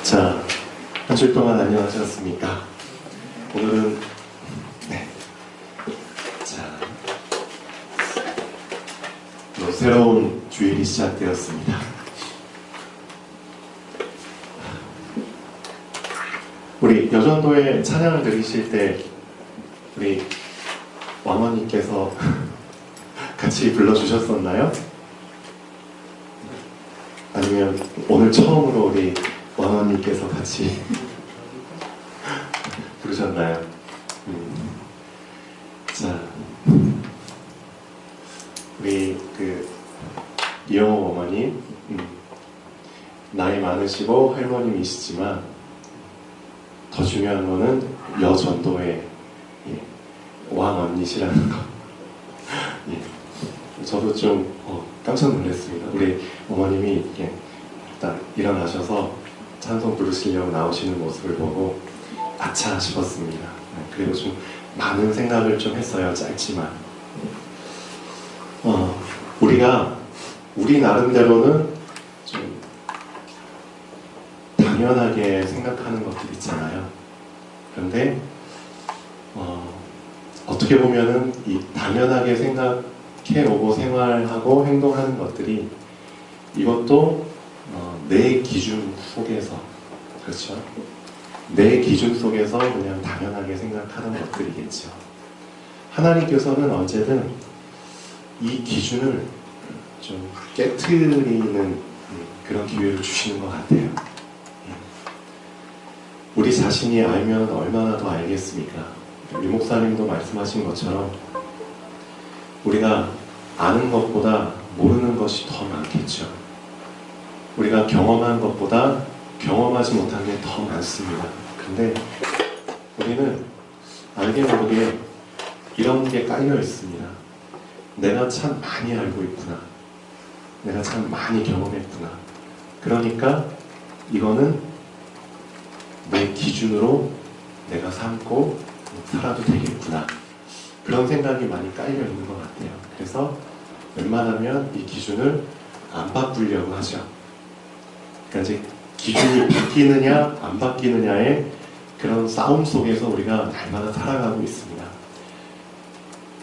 자, 한 주 동안 안녕하셨습니까? 오늘은 또 새로운 주일이 시작되었습니다. 우리 여전도에 찬양을 드리실 때 우리 왕언님께서 같이 불러주셨었나요? 아니면 오늘 처음으로 우리 왕언님께서 같이 부르셨나요? 자, 우리 이영호 어머님, 나이 많으시고 할머님이시지만 더 중요한 거는 여전도의 왕언니시라는 거. 저도 좀 깜짝 놀랐습니다. 우리 어머님이 딱 일어나셔서 찬송 부르시려고 나오시는 모습을 보고 아차 싶었습니다. 그리고 좀 많은 생각을 좀 했어요. 짧지만 우리 나름대로는 좀 당연하게 생각하는 것들 있잖아요. 그런데 어떻게 보면은 이 당연하게 생각해오고 생활하고 행동하는 것들이 이것도 내 기준 속에서, 그렇죠? 내 기준 속에서 그냥 당연하게 생각하는 것들이겠죠. 하나님께서는 언제든 이 기준을 좀 깨트리는 그런 기회를 주시는 것 같아요. 우리 자신이 알면 얼마나 더 알겠습니까? 유 목사님도 말씀하신 것처럼 우리가 아는 것보다 모르는 것이 더 많겠죠. 우리가 경험한 것보다 경험하지 못한 게 더 많습니다. 근데 우리는 알게 모르게 이런 게 깔려 있습니다. 내가 참 많이 알고 있구나. 내가 참 많이 경험했구나. 그러니까 이거는 내 기준으로 내가 삼고 살아도 되겠구나. 그런 생각이 많이 깔려 있는 것 같아요. 그래서 웬만하면 이 기준을 안 바꾸려고 하죠. 그러니까 이제 기준이 바뀌느냐 안 바뀌느냐의 그런 싸움 속에서 우리가 날마다 살아가고 있습니다.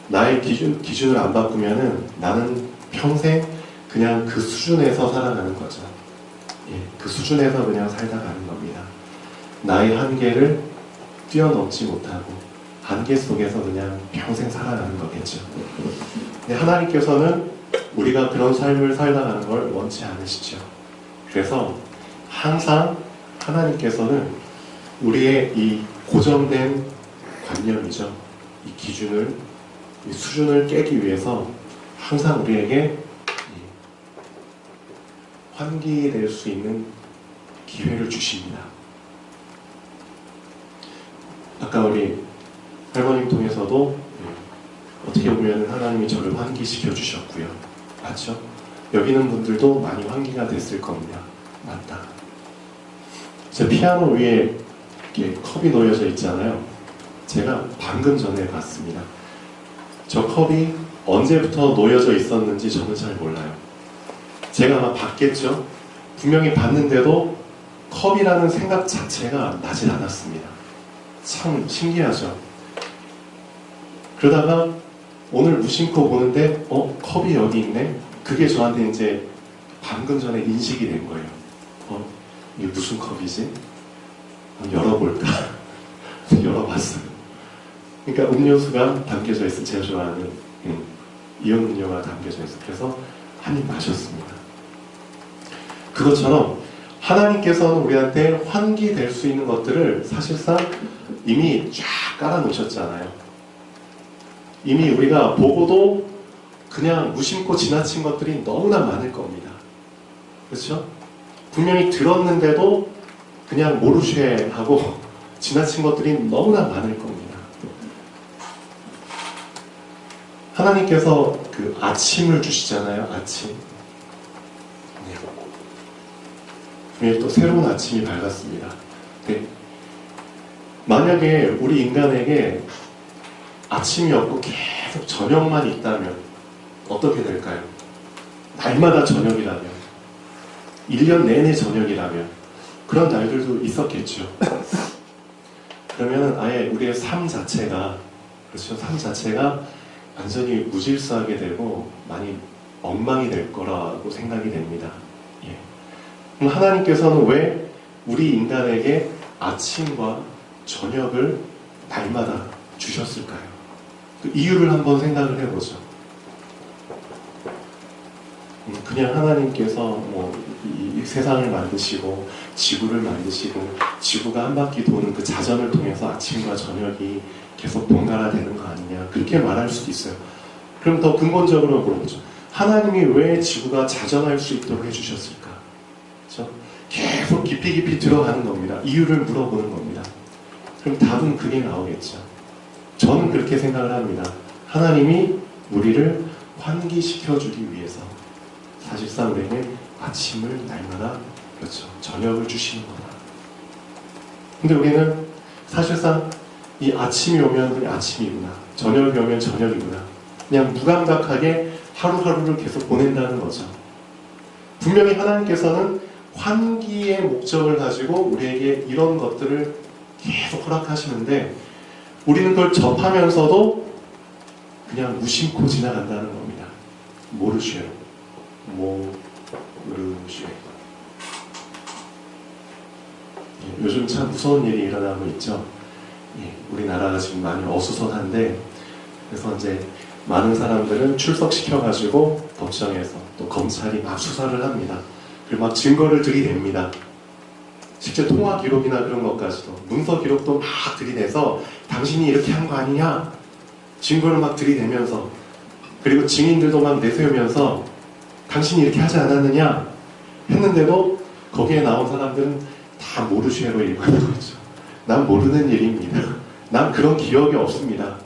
나의 기준을 안 바꾸면은 나는 평생 그냥 그 수준에서 살아가는 거죠. 그 수준에서 그냥 살다 가는 겁니다. 나의 한계를 뛰어넘지 못하고 한계 속에서 그냥 평생 살아가는 거겠죠. 근데 하나님께서는 우리가 그런 삶을 살아가는 걸 원치 않으시죠. 그래서 항상 하나님께서는 우리의 이 고정된 관념이죠. 이 기준을, 이 수준을 깨기 위해서 항상 우리에게 환기될 수 있는 기회를 주십니다. 아까 우리 할머님 통해서도 어떻게 보면 하나님이 저를 환기시켜 주셨고요. 맞죠? 여기 있는 분들도 많이 환기가 됐을 겁니다. 맞다. 제 피아노 위에 이렇게 컵이 놓여져 있잖아요. 제가 방금 전에 봤습니다. 저 컵이 언제부터 놓여져 있었는지 저는 잘 몰라요. 제가 아마 봤겠죠? 분명히 봤는데도 컵이라는 생각 자체가 나질 않았습니다. 참 신기하죠? 그러다가 오늘 무심코 보는데 컵이 여기 있네? 그게 저한테 이제 방금 전에 인식이 된 거예요. 이게 무슨 컵이지? 열어볼까? 열어봤어요. 그러니까 음료수가 담겨져 있어. 제가 좋아하는 이온 음료가 담겨져 있어. 그래서 한 입 마셨습니다. 그것처럼 하나님께서는 우리한테 환기될 수 있는 것들을 사실상 이미 쫙 깔아놓으셨잖아요. 이미 우리가 보고도 그냥 무심코 지나친 것들이 너무나 많을 겁니다. 그렇죠? 분명히 들었는데도 그냥 모르쉐 하고 지나친 것들이 너무나 많을 겁니다. 하나님께서 그 아침을 주시잖아요. 아침. 네. 또 새로운 아침이 밝았습니다. 네. 만약에 우리 인간에게 아침이 없고 계속 저녁만 있다면 어떻게 될까요? 날마다 저녁이라면, 1년 내내 저녁이라면 그런 날들도 있었겠죠. 그러면 아예 우리의 삶 자체가, 그렇죠, 삶 자체가 완전히 무질서하게 되고 많이 엉망이 될 거라고 생각이 됩니다. 예. 그럼 하나님께서는 왜 우리 인간에게 아침과 저녁을 날마다 주셨을까요? 그 이유를 한번 생각을 해보죠. 그냥 하나님께서 이 세상을 만드시고 지구를 만드시고 지구가 한 바퀴 도는 그 자전을 통해서 아침과 저녁이 계속 번갈아 되는 거 아니냐, 그렇게 말할 수도 있어요. 그럼 더 근본적으로 물어보죠. 하나님이 왜 지구가 자전할 수 있도록 해주셨을까? 그렇죠? 계속 깊이 들어가는 겁니다. 이유를 물어보는 겁니다. 그럼 답은 그게 나오겠죠. 저는 그렇게 생각을 합니다. 하나님이 우리를 환기시켜주기 위해서 사실상 우리에게 아침을 날마다, 그렇죠, 저녁을 주시는 거다. 근데 우리는 사실상 이 아침이 오면 그냥 아침이구나, 저녁이 오면 저녁이구나, 그냥 무감각하게 하루하루를 계속 보낸다는 거죠. 분명히 하나님께서는 환기의 목적을 가지고 우리에게 이런 것들을 계속 허락하시는데 우리는 그걸 접하면서도 그냥 무심코 지나간다는 겁니다. 모르쉐. 요즘 참 무서운 일이 일어나고 있죠. 우리나라가 지금 많이 어수선한데, 그래서 이제 많은 사람들은 출석시켜가지고 법정에서 또 검찰이 막 수사를 합니다. 그리고 막 증거를 들이댑니다. 실제 통화 기록이나 그런 것까지도, 문서 기록도 막 들이대서 당신이 이렇게 한 거 아니냐, 증거를 막 들이대면서, 그리고 증인들도 막 내세우면서 당신이 이렇게 하지 않았느냐 했는데도 거기에 나온 사람들은 다 모르쉐로 읽는 거죠. 난 모르는 일입니다. 난 그런 기억이 없습니다.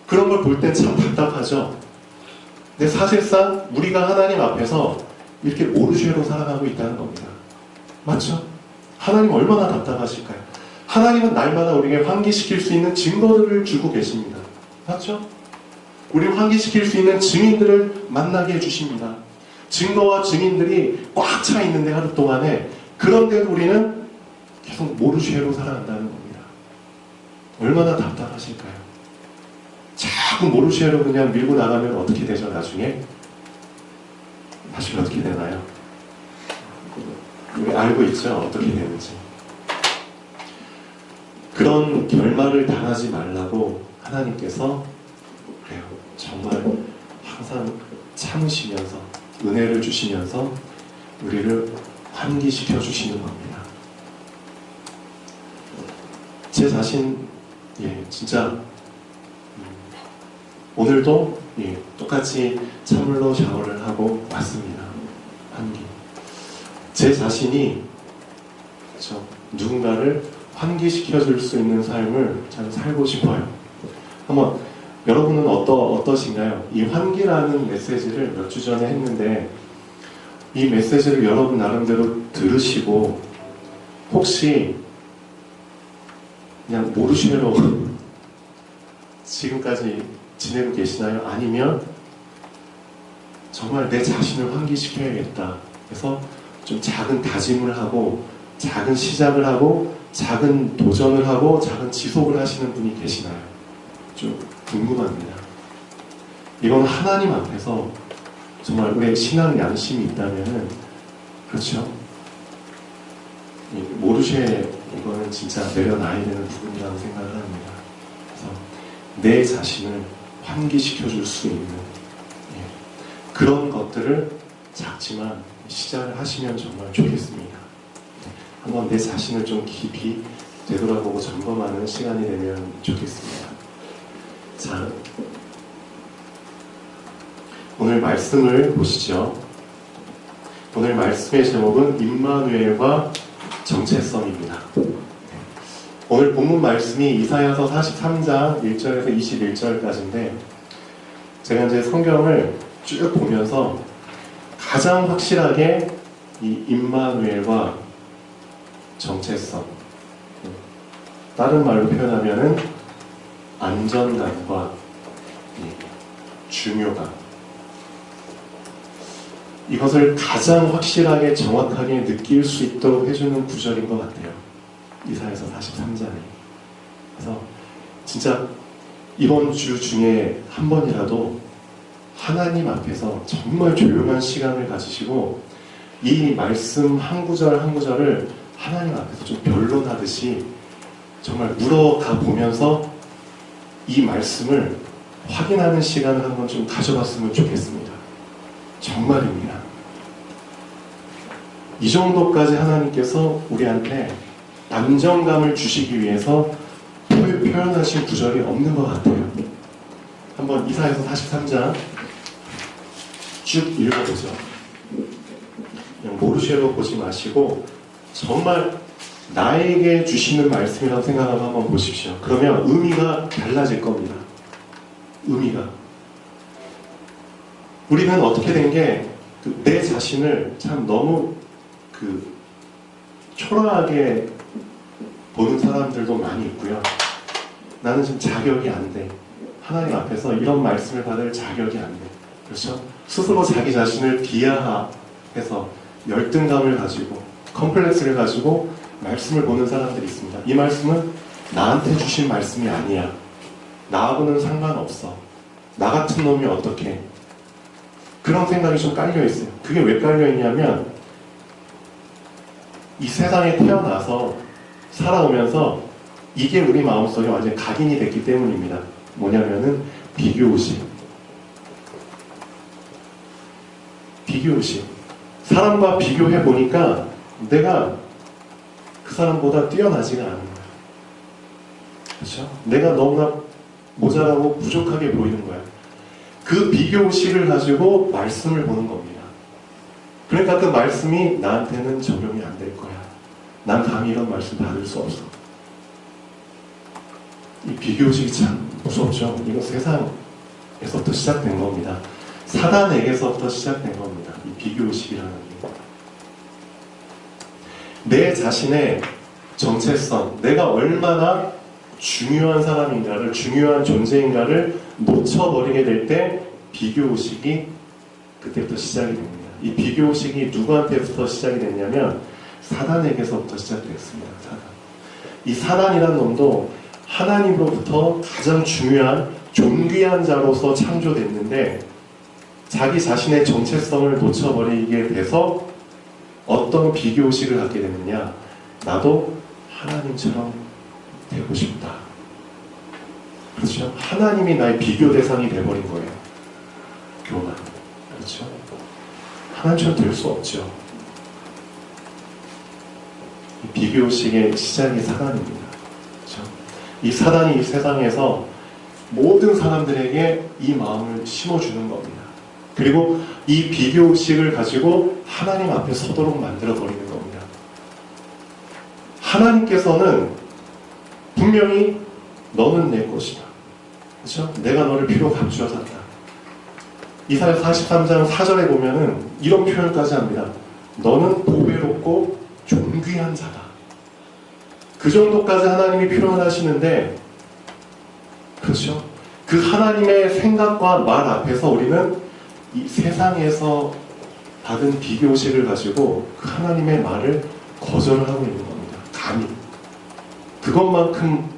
그런 걸 볼 땐 참 답답하죠. 근데 사실상 우리가 하나님 앞에서 이렇게 모르쉐로 살아가고 있다는 겁니다. 맞죠? 하나님 얼마나 답답하실까요? 하나님은 날마다 우리에게 환기시킬 수 있는 증거들을 주고 계십니다. 맞죠? 우리를 환기시킬 수 있는 증인들을 만나게 해주십니다. 증거와 증인들이 꽉 차 있는데 하루 동안에, 그런데도 우리는 계속 모르쉐로 살아간다는 겁니다. 얼마나 답답하실까요? 자꾸 모르쉐로 그냥 밀고 나가면 어떻게 되죠, 나중에? 어떻게 되나요? 우리 알고 있죠? 어떻게 되는지. 그런 결말을 당하지 말라고 하나님께서, 그래요, 정말 항상 참으시면서 은혜를 주시면서 우리를 환기시켜 주시는 겁니다. 제 자신, 진짜 오늘도 똑같이 찬물로 샤워를 하고 왔습니다. 환기. 제 자신이, 그렇죠, 누군가를 환기시켜 줄 수 있는 삶을 참 살고 싶어요. 한번 여러분은 어떠신가요? 이 환기라는 메시지를 몇 주 전에 했는데, 이 메시지를 여러분 나름대로 들으시고 혹시 그냥 모르쉐로 지금까지 지내고 계시나요? 아니면 정말 내 자신을 환기시켜야겠다, 그래서 좀 작은 다짐을 하고 작은 시작을 하고 작은 도전을 하고 작은 지속을 하시는 분이 계시나요? 좀 궁금합니다. 이건 하나님 앞에서 정말 우리의 신앙 양심이 있다면은, 그렇죠, 모르쉐, 이거는 진짜 내려놔야 되는 부분이라고 생각을 합니다. 그래서 내 자신을 환기시켜 줄 수 있는 그런 것들을 작지만 시작을 하시면 정말 좋겠습니다. 한번 내 자신을 좀 깊이 되돌아보고 점검하는 시간이 되면 좋겠습니다. 자, 오늘 말씀을 보시죠. 오늘 말씀의 제목은 임마누엘과 정체성입니다. 오늘 본문 말씀이 이사야서 43장 1절에서 21절까지인데, 제가 이제 성경을 쭉 보면서 가장 확실하게 이 임마누엘과 정체성, 다른 말로 표현하면은 안전감과 중요감, 이것을 가장 확실하게 정확하게 느낄 수 있도록 해주는 구절인 것 같아요. 이사야서 43장이. 그래서 진짜 이번 주 중에 한 번이라도 하나님 앞에서 정말 조용한 시간을 가지시고 이 말씀 한 구절 한 구절을 하나님 앞에서 좀 변론하듯이 정말 물어가 보면서 이 말씀을 확인하는 시간을 한번 좀 가져봤으면 좋겠습니다. 정말입니다. 이 정도까지 하나님께서 우리한테 안정감을 주시기 위해서 표현하신 구절이 없는 것 같아요. 한번 이사야서 43장 쭉 읽어보죠. 그냥 모르쇠로 보지 마시고 정말 나에게 주시는 말씀이라고 생각하고 한번 보십시오. 그러면 의미가 달라질 겁니다. 의미가. 우리는 어떻게 된 게 내 자신을 참 너무 초라하게 보는 사람들도 많이 있고요. 나는 지금 자격이 안 돼. 하나님 앞에서 이런 말씀을 받을 자격이 안 돼. 그렇죠? 스스로 자기 자신을 비하해서 열등감을 가지고 컴플렉스를 가지고 말씀을 보는 사람들이 있습니다. 이 말씀은 나한테 주신 말씀이 아니야. 나하고는 상관없어. 나 같은 놈이 어떻게. 그런 생각이 좀 깔려있어요. 그게 왜 깔려있냐면 이 세상에 태어나서 살아오면서 이게 우리 마음속에 완전히 각인이 됐기 때문입니다. 뭐냐면은 비교의식. 비교의식. 사람과 비교해보니까 내가 그 사람보다 뛰어나지가 않은 거야. 그렇죠? 내가 너무나 모자라고 부족하게 보이는 거야. 그 비교의식을 가지고 말씀을 보는 겁니다. 그러니까 그 말씀이 나한테는 적용이 안 될 거야. 난 감히 이런 말씀 받을 수 없어. 이 비교의식이 참 무섭죠. 이거 세상에서부터 시작된 겁니다. 사단에게서부터 시작된 겁니다. 이 비교의식이라는 게. 내 자신의 정체성, 내가 얼마나 중요한 사람인가를, 중요한 존재인가를 놓쳐버리게 될 때 비교의식이 그때부터 시작이 됩니다. 이 비교의식이 누구한테부터 시작이 됐냐면 사단에게서부터 시작됐습니다. 사단. 이 사단이라는 놈도 하나님으로부터 가장 중요한 존귀한 자로서 창조됐는데 자기 자신의 정체성을 놓쳐버리게 돼서 어떤 비교의식을 갖게 되느냐. 나도 하나님처럼 되고 싶다. 그렇죠? 하나님이 나의 비교 대상이 돼버린 거예요. 교만. 그렇죠? 하나님처럼 될 수 없죠. 이 비교의식의 시작이 사단입니다. 그렇죠? 이 사단이 이 세상에서 모든 사람들에게 이 마음을 심어주는 겁니다. 그리고 이 비교의식을 가지고 하나님 앞에 서도록 만들어버리는 겁니다. 하나님께서는 분명히 너는 내 것이다. 그렇죠? 내가 너를 피로 감추어 샀다. 이사야 43장 4절에 보면은 이런 표현까지 합니다. 너는 보배롭고 존귀한 자다. 그 정도까지 하나님이 표현을 하시는데, 그렇죠? 그 하나님의 생각과 말 앞에서 우리는 이 세상에서 받은 비교의식을 가지고 그 하나님의 말을 거절을 하고 있는 겁니다. 감히. 그것만큼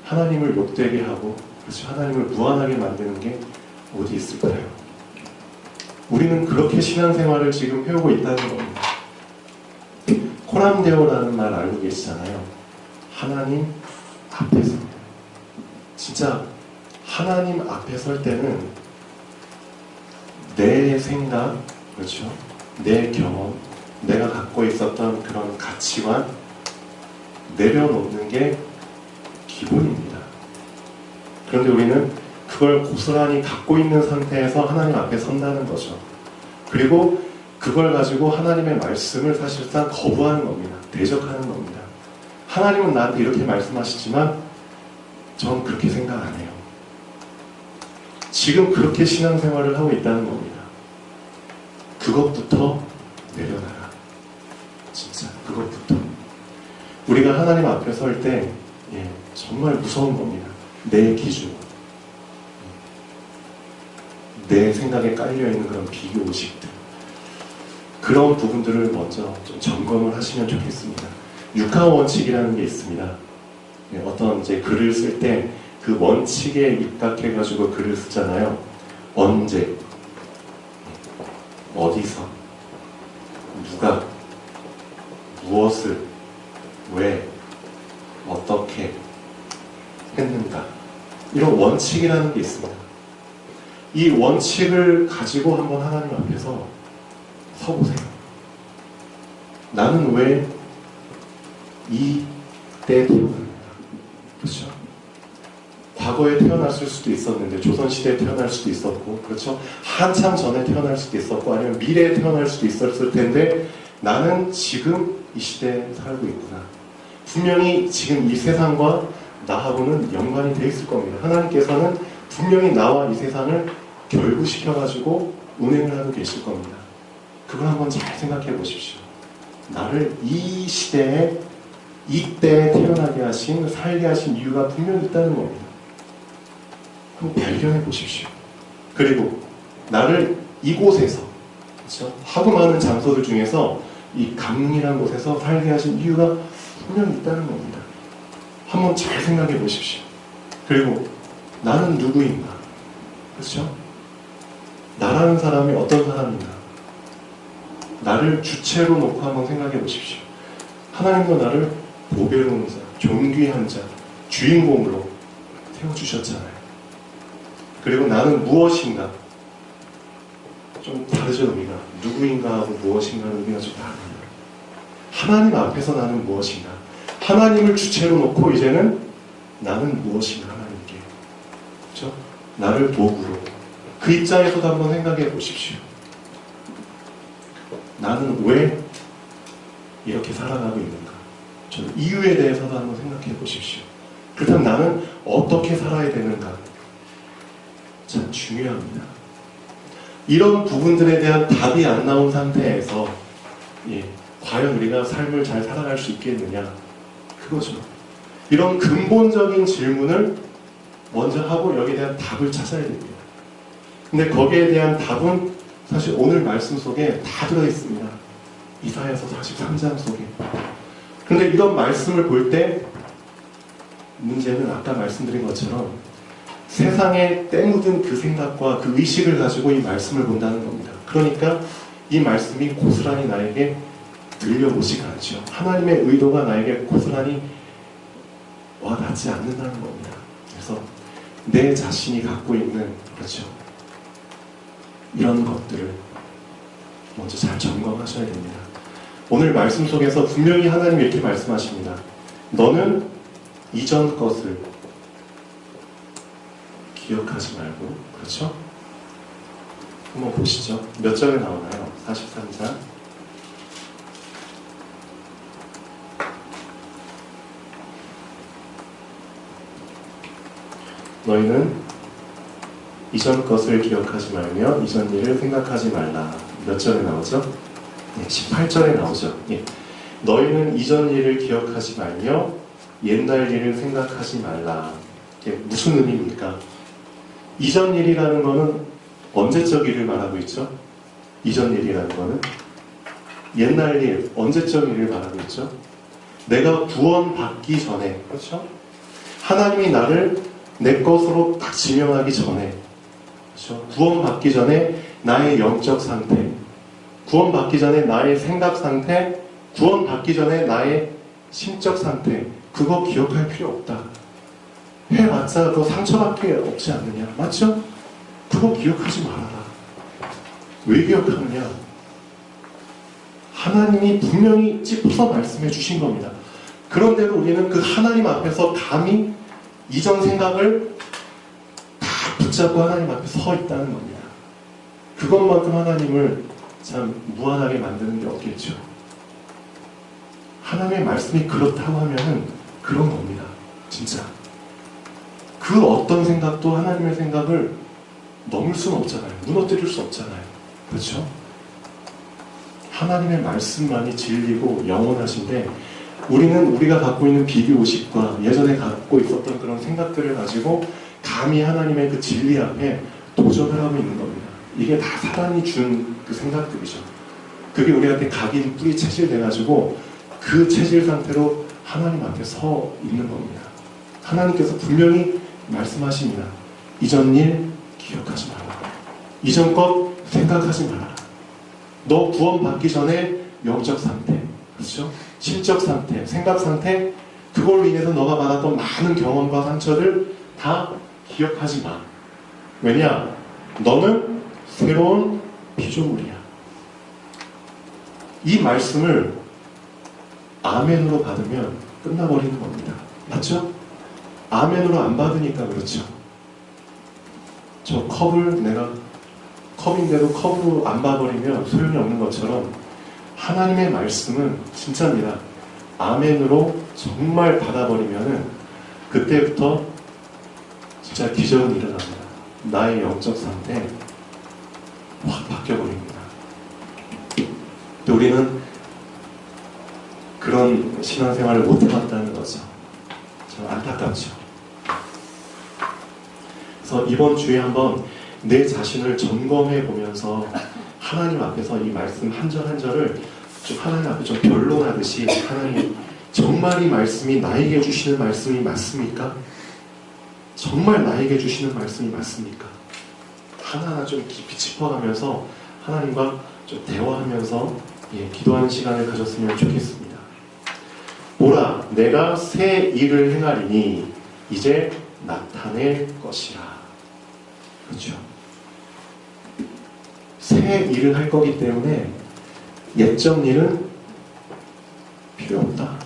하나님을 욕되게 하고, 그렇죠? 하나님을 무한하게 만드는 게 어디 있을까요? 우리는 그렇게 신앙생활을 지금 해오고 있다는 겁니다. 코람데오라는 말 알고 계시잖아요. 하나님 앞에서. 진짜 하나님 앞에 설 때는 내 생각, 그렇죠? 내 경험, 내가 갖고 있었던 그런 가치관 내려놓는 게 기본입니다. 그런데 우리는 그걸 고스란히 갖고 있는 상태에서 하나님 앞에 선다는 거죠. 그리고 그걸 가지고 하나님의 말씀을 사실상 거부하는 겁니다. 대적하는 겁니다. 하나님은 나한테 이렇게 말씀하시지만 전 그렇게 생각 안 해요. 지금 그렇게 신앙생활을 하고 있다는 겁니다. 그것부터 내려놔라. 진짜 그것부터. 우리가 하나님 앞에 설 때 정말 무서운 겁니다. 내 기준, 내 생각에 깔려있는 그런 비교의식들. 그런 부분들을 먼저 좀 점검을 하시면 좋겠습니다. 육하 원칙이라는 게 있습니다. 어떤 이제 글을 쓸 때 그 원칙에 입각해가지고 글을 쓰잖아요. 언제, 어디서, 누가, 무엇을, 왜, 어떻게 했는가. 이런 원칙이라는 게 있습니다. 이 원칙을 가지고 한번 하나님 앞에서 서보세요. 나는 왜 이때 태어났는가? 그렇죠? 과거에 태어났을 수도 있었는데 조선시대에 태어날 수도 있었고, 그렇죠? 한참 전에 태어날 수도 있었고, 아니면 미래에 태어날 수도 있었을 텐데 나는 지금 이 시대에 살고 있구나. 분명히 지금 이 세상과 나하고는 연관이 되어 있을 겁니다. 하나님께서는 분명히 나와 이 세상을 결부시켜가지고 운행을 하고 계실 겁니다. 그걸 한번 잘 생각해 보십시오. 나를 이 시대에 이때에 태어나게 하신, 살게 하신 이유가 분명히 있다는 겁니다. 한번 발견해 보십시오. 그리고 나를 이곳에서, 그렇죠? 하고 많은 장소들 중에서 이 강릉이라는 곳에서 살게 하신 이유가 분명히 있다는 겁니다. 한번 잘 생각해 보십시오. 그리고 나는 누구인가? 그렇죠? 나라는 사람이 어떤 사람인가? 나를 주체로 놓고 한번 생각해 보십시오. 하나님도 나를 보배로운 자, 존귀한 자, 주인공으로 세워주셨잖아요. 그리고 나는 무엇인가? 좀 다르죠, 의미가. 누구인가 하고 무엇인가는 의미가 좀 다릅니다. 하나님 앞에서 나는 무엇인가? 하나님을 주체로 놓고 이제는 나는 무엇인가 하나님께. 그렇죠? 나를 도구로. 그 입장에서도 한번 생각해 보십시오. 나는 왜 이렇게 살아가고 있는가? 저는 이유에 대해서도 한번 생각해 보십시오. 그렇다면 나는 어떻게 살아야 되는가? 참 중요합니다. 이런 부분들에 대한 답이 안 나온 상태에서 과연 우리가 삶을 잘 살아갈 수 있겠느냐? 그거죠. 이런 근본적인 질문을 먼저 하고 여기에 대한 답을 찾아야 됩니다. 근데 거기에 대한 답은 사실 오늘 말씀 속에 다 들어있습니다. 이사야서 43장 속에. 그런데 이런 말씀을 볼 때 문제는 아까 말씀드린 것처럼 세상에 때묻은 그 생각과 그 의식을 가지고 이 말씀을 본다는 겁니다. 그러니까 이 말씀이 고스란히 나에게 들려오지가 않죠. 하나님의 의도가 나에게 고스란히 와닿지 않는다는 겁니다. 그래서 내 자신이 갖고 있는, 그렇죠, 이런 것들을 먼저 잘 점검하셔야 됩니다. 오늘 말씀 속에서 분명히 하나님이 이렇게 말씀하십니다. 너는 이전 것을 기억하지 말고, 그렇죠? 한번 보시죠. 몇 절에 나오나요? 43장. 너희는 이전 것을 기억하지 말며 이전 일을 생각하지 말라. 몇 절에 나오죠? 18절에 나오죠. 너희는 이전 일을 기억하지 말며 옛날 일을 생각하지 말라. 이게 무슨 의미입니까? 이전 일이라는 거는 언제적 일을 말하고 있죠? 이전 일이라는 거는 옛날 일, 언제적 일을 말하고 있죠? 내가 구원받기 전에, 그렇죠? 하나님이 나를 내 것으로 딱 지명하기 전에, 그렇죠? 구원받기 전에 나의 영적 상태, 구원받기 전에 나의 생각 상태, 구원받기 전에 나의 심적 상태, 그거 기억할 필요 없다. 해봤자 그 상처밖에 없지 않느냐. 맞죠? 그거 기억하지 말아라. 왜 기억하느냐? 하나님이 분명히 짚어서 말씀해 주신 겁니다. 그런데도 우리는 그 하나님 앞에서 감히 이전 생각을 다 붙잡고 하나님 앞에 서 있다는 겁니다. 그것만큼 하나님을 참 무한하게 만드는 게 없겠죠. 하나님의 말씀이 그렇다고 하면은 그런 겁니다. 진짜. 그 어떤 생각도 하나님의 생각을 넘을 수는 없잖아요. 무너뜨릴 수 없잖아요. 그렇죠? 하나님의 말씀만이 진리고 영원하신데 우리는 우리가 갖고 있는 비교의식과 예전에 갖고 있었던 그런 생각들을 가지고 감히 하나님의 그 진리 앞에 도전을 하고 있는 겁니다. 이게 다 사단이 준 그 생각들이죠. 그 그게 우리한테 각인 뿌리 체질 돼가지고 그 체질 상태로 하나님 앞에 서 있는 겁니다. 하나님께서 분명히 말씀하십니다. 이전 일 기억하지 마라. 이전 것 생각하지 마라. 너 구원 받기 전에 영적 상태, 그렇죠? 심적 상태, 생각 상태, 그걸로 인해서 너가 받았던 많은 경험과 상처를 다 기억하지 마. 왜냐? 너는 새로운 피조물이야. 이 말씀을 아멘으로 받으면 끝나버리는 겁니다. 맞죠? 아멘으로 안 받으니까 그렇죠. 저 컵을 내가 컵인데도 컵으로 안 봐버리면 소용이 없는 것처럼 하나님의 말씀은 진짜입니다. 아멘으로 정말 받아버리면은 그때부터 진짜 기적은 일어납니다. 나의 영적 상태 확 바뀌어버립니다. 또 우리는 그런 신앙생활을 못 해봤다는 거죠. 참 안타깝죠. 그래서 이번 주에 한번 내 자신을 점검해 보면서 하나님 앞에서 이 말씀 한 절 한 절을 좀 하나님 앞에 좀 변론하듯이 하나님 정말 이 말씀이 나에게 주시는 말씀이 맞습니까? 정말 나에게 주시는 말씀이 맞습니까? 하나하나 좀 깊이 짚어가면서 하나님과 좀 대화하면서 기도하는 시간을 가졌으면 좋겠습니다. 보라, 내가 새 일을 행하리니 이제 나타낼 것이라. 그렇죠? 새 일을 할 거기 때문에 옛적 일은 필요 없다.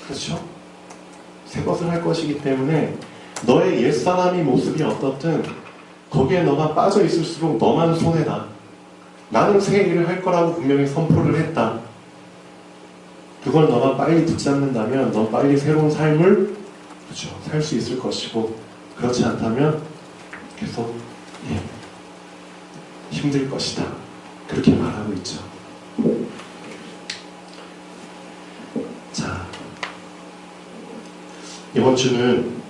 그렇죠? 새 것을 할 것이기 때문에 너의 옛사람의 모습이 어떻든 거기에 너가 빠져 있을수록 너만 손해다. 나는 새 일을 할 거라고 분명히 선포를 했다. 그걸 너가 빨리 붙잡는다면 넌 빨리 새로운 삶을 그렇죠, 살 수 있을 것이고 그렇지 않다면 계속 힘들 것이다. 그렇게 말하고 있죠. 자, 이번 주는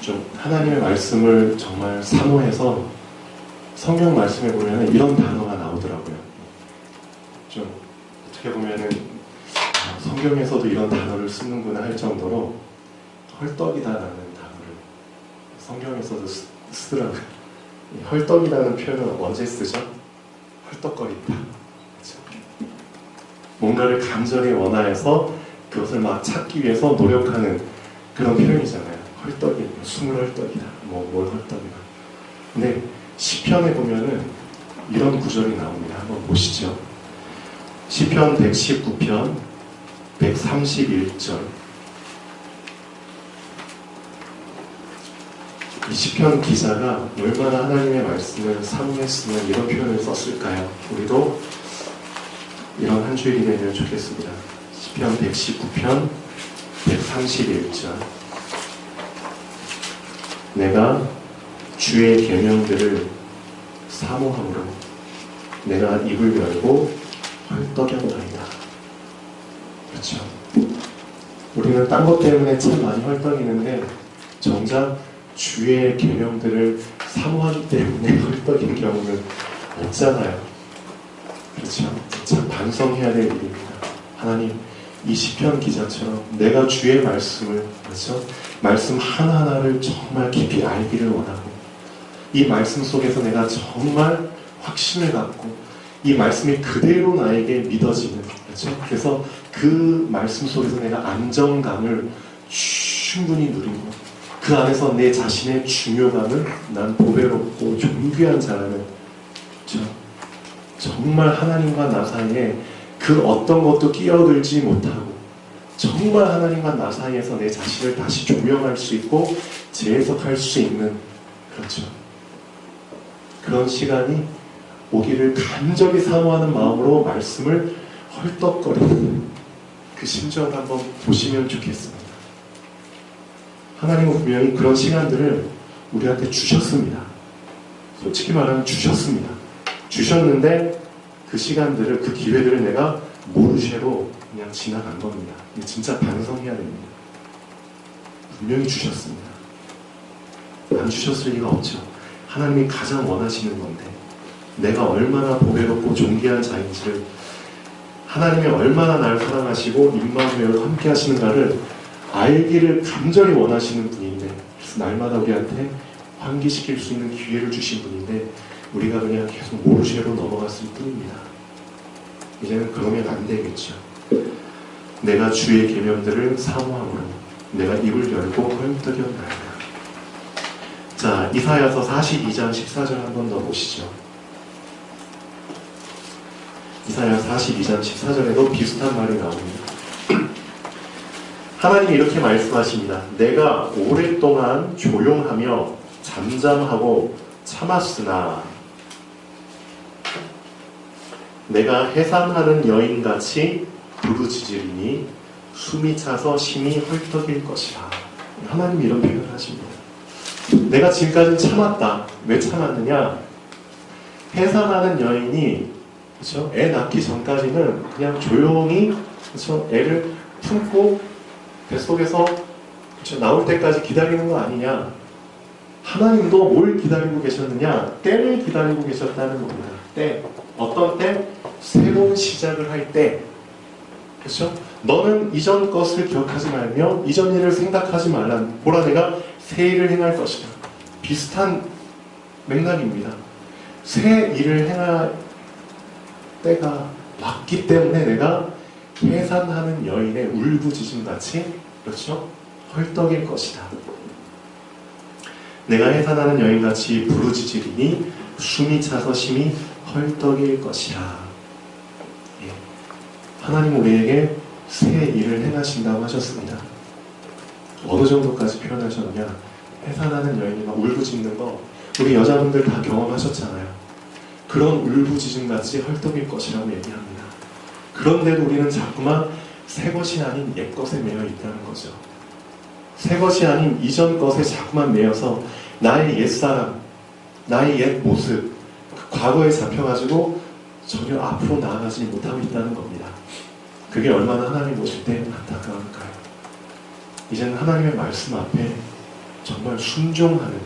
좀 하나님의 말씀을 정말 사모해서 성경 말씀에 보면 이런 단어가 나오더라고요. 좀 어떻게 보면은 성경에서도 이런 단어를 쓰는구나 할 정도로 헐떡이다라는 단어를 성경에서도 쓰더라고요. 헐떡이라는 표현은 언제 쓰죠? 헐떡거린다. 그렇죠? 뭔가를 간절히 원하여서 그것을 막 찾기 위해서 노력하는 그런 표현이잖아요. 헐떡이, 숨을 헐떡이다. 뭘 헐떡이다. 근데 시편에 보면은 이런 구절이 나옵니다. 한번 보시죠. 시편 119편 131절. 이 시편 기자가 얼마나 하나님의 말씀을 사모했으면 이런 표현을 썼을까요? 우리도 이런 한 주일이 되면 좋겠습니다. 시편 119편 131절. 내가 주의 계명들을 사모함으로 내가 입을 열고 헐떡였나이다. 그렇죠. 우리는 딴 것 때문에 참 많이 헐떡이는데 정작 주의 계명들을 사모하기 때문에 헐떡인 경우는 없잖아요. 그렇죠. 참 반성해야 될 일입니다. 하나님, 이 시편 기자처럼 내가 주의 말씀을, 그렇죠? 말씀 하나하나를 정말 깊이 알기를 원하고 이 말씀 속에서 내가 정말 확신을 갖고 이 말씀이 그대로 나에게 믿어지는, 그렇죠? 그래서 그 말씀 속에서 내가 안정감을 충분히 누리고 그 안에서 내 자신의 중요감을 난 보배롭고 존귀한 자라는, 그렇죠? 정말 하나님과 나 사이에 그 어떤 것도 끼어들지 못하고 정말 하나님과 나 사이에서 내 자신을 다시 조명할 수 있고 재해석할 수 있는, 그렇죠, 그런 시간이 오기를 간절히 사모하는 마음으로 말씀을 헐떡거리는 그 심정을 한번 보시면 좋겠습니다. 하나님은 분명히 그런 시간들을 우리한테 주셨습니다. 솔직히 말하면 주셨습니다. 주셨는데 그 시간들을, 그 기회들을 내가 모르쇠로 그냥 지나간 겁니다. 진짜 반성해야 됩니다. 분명히 주셨습니다. 안 주셨을 리가 없죠. 하나님이 가장 원하시는 건데 내가 얼마나 보배롭고 존귀한 자인지를 하나님이 얼마나 나를 사랑하시고 임마누엘과 함께 하시는가를 알기를 간절히 원하시는 분인데, 그래서 날마다 우리한테 환기시킬 수 있는 기회를 주신 분인데 우리가 그냥 계속 모르쇠로 넘어갔을 뿐입니다. 이제는 그러면 안 되겠죠. 내가 주의 계명들을 사모함으로 내가 입을 열고 헐떡이었나이다. 자, 이사야서 42장 14절 한 번 더 보시죠. 이사야 42장 14절에도 비슷한 말이 나옵니다. 하나님이 이렇게 말씀하십니다. 내가 오랫동안 조용하며 잠잠하고 참았으나 내가 해산하는 여인같이 부르짖으리니 숨이 차서 심히 헐떡일 것이라. 하나님이 이런 표현을 하십니다. 내가 지금까지 참았다. 왜 참았느냐? 해산하는 여인이, 그렇죠? 애 낳기 전까지는 그냥 조용히, 그렇죠? 애를 품고 뱃속에서, 그렇죠? 나올 때까지 기다리는 거 아니냐? 하나님도 뭘 기다리고 계셨느냐? 때를 기다리고 계셨다는 겁니다. 때. 어떤 때? 새로운 시작을 할 때. 그렇죠? 너는 이전 것을 기억하지 말며 이전 일을 생각하지 말라. 보라, 내가 새 일을 행할 것이다. 비슷한 맥락입니다. 새 일을 행할 때가 왔기 때문에 내가 해산하는 여인의 울부짖음같이, 그렇죠? 헐떡일 것이다. 내가 해산하는 여인같이 부르짖으리니 숨이 차서 심히 헐떡일 것이라. 예. 하나님 우리에게 새 일을 행하신다고 하셨습니다. 어느 정도까지 표현하셨느냐? 해산하는 여인이 막 울부짖는 거 우리 여자분들 다 경험하셨잖아요. 그런 울부짖음같이 헐떡일 것이라고 얘기합니다. 그런데도 우리는 자꾸만 새 것이 아닌 옛 것에 매여 있다는 거죠. 새 것이 아닌 이전 것에 자꾸만 매여서 나의 옛사람, 나의 옛 모습, 그 과거에 잡혀가지고 전혀 앞으로 나아가지 못하고 있다는 겁니다. 그게 얼마나 하나님 보실 때 안타까울까요? 이제는 하나님의 말씀 앞에 정말 순종하는,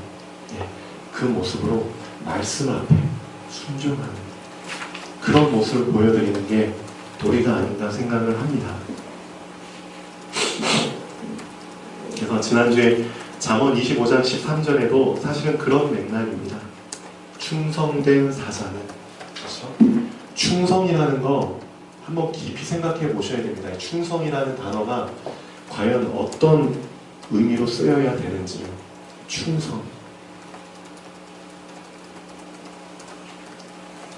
예, 그 모습으로 말씀 앞에 순종하는 그런 모습을 보여드리는 게 도리가 아닌가 생각을 합니다. 그래서 지난주에 잠언 25장 13절에도 사실은 그런 맥락입니다. 충성된 사자는, 그렇죠? 충성이라는 거 한번 깊이 생각해 보셔야 됩니다. 충성이라는 단어가 과연 어떤 의미로 쓰여야 되는지요. 충성.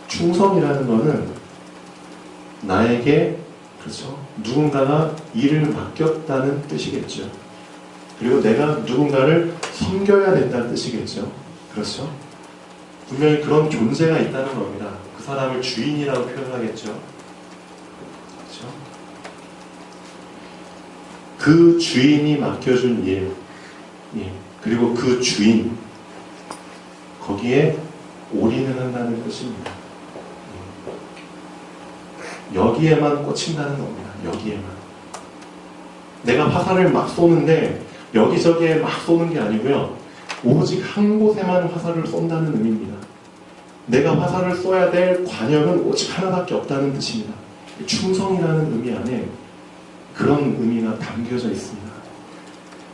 충성이라는 거는 나에게, 그렇죠? 누군가가 일을 맡겼다는 뜻이겠죠. 그리고 내가 누군가를 섬겨야 된다는 뜻이겠죠. 그렇죠? 분명히 그런 존재가 있다는 겁니다. 그 사람을 주인이라고 표현하겠죠. 그렇죠? 그 주인이 맡겨준 일, 예, 그리고 그 주인, 거기에 올인을 한다는 뜻입니다. 여기에만 꽂힌다는 겁니다. 여기에만. 내가 화살을 막 쏘는데 여기저기에 막 쏘는 게 아니고요. 오직 한 곳에만 화살을 쏜다는 의미입니다. 내가 화살을 쏘야 될 관역은 오직 하나밖에 없다는 뜻입니다. 충성이라는 의미 안에 그런 의미가 담겨져 있습니다.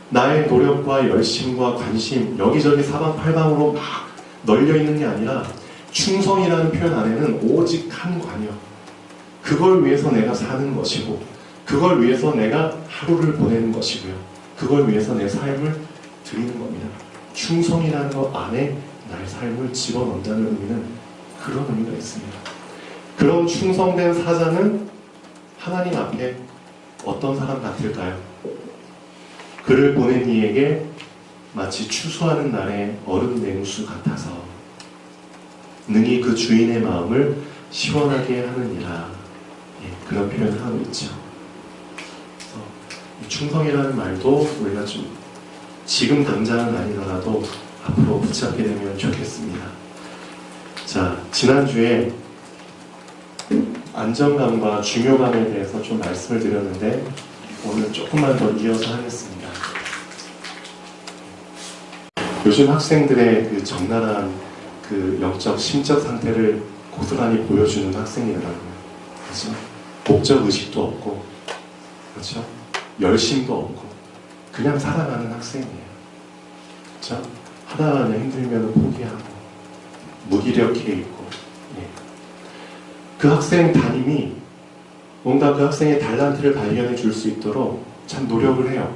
나의 노력과 열심과 관심, 여기저기 사방팔방으로 막 널려 있는 게 아니라 충성이라는 표현 안에는 오직 한 관역, 그걸 위해서 내가 사는 것이고, 그걸 위해서 내가 하루를 보내는 것이고요. 그걸 위해서 내 삶을 드리는 겁니다. 충성이라는 것 안에 나의 삶을 집어넣는다는 의미는 그런 의미가 있습니다. 그런 충성된 사자는 하나님 앞에 어떤 사람 같을까요? 그를 보낸 이에게 마치 추수하는 날의 얼음 냉수 같아서 능히 그 주인의 마음을 시원하게 하느니라. 예, 그런 표현을 하고 있죠. 그래서 이 충성이라는 말도 우리가 좀 지금 당장은 아니더라도 앞으로 붙잡게 되면 좋겠습니다. 자, 지난주에 안정감과 중요감에 대해서 좀 말씀을 드렸는데 오늘 조금만 더 이어서 하겠습니다. 요즘 학생들의 그 적나라한 그 영적, 심적 상태를 고스란히 보여주는 학생이더라고요. 그렇죠? 목적 의식도 없고, 그렇죠? 열심도 없고, 그냥 살아가는 학생이에요. 그렇죠? 하다가 그냥 힘들면 포기하고, 무기력해 있고, 예. 그 학생 담임이 뭔가 그 학생의 달란트를 발견해 줄 수 있도록 참 노력을 해요.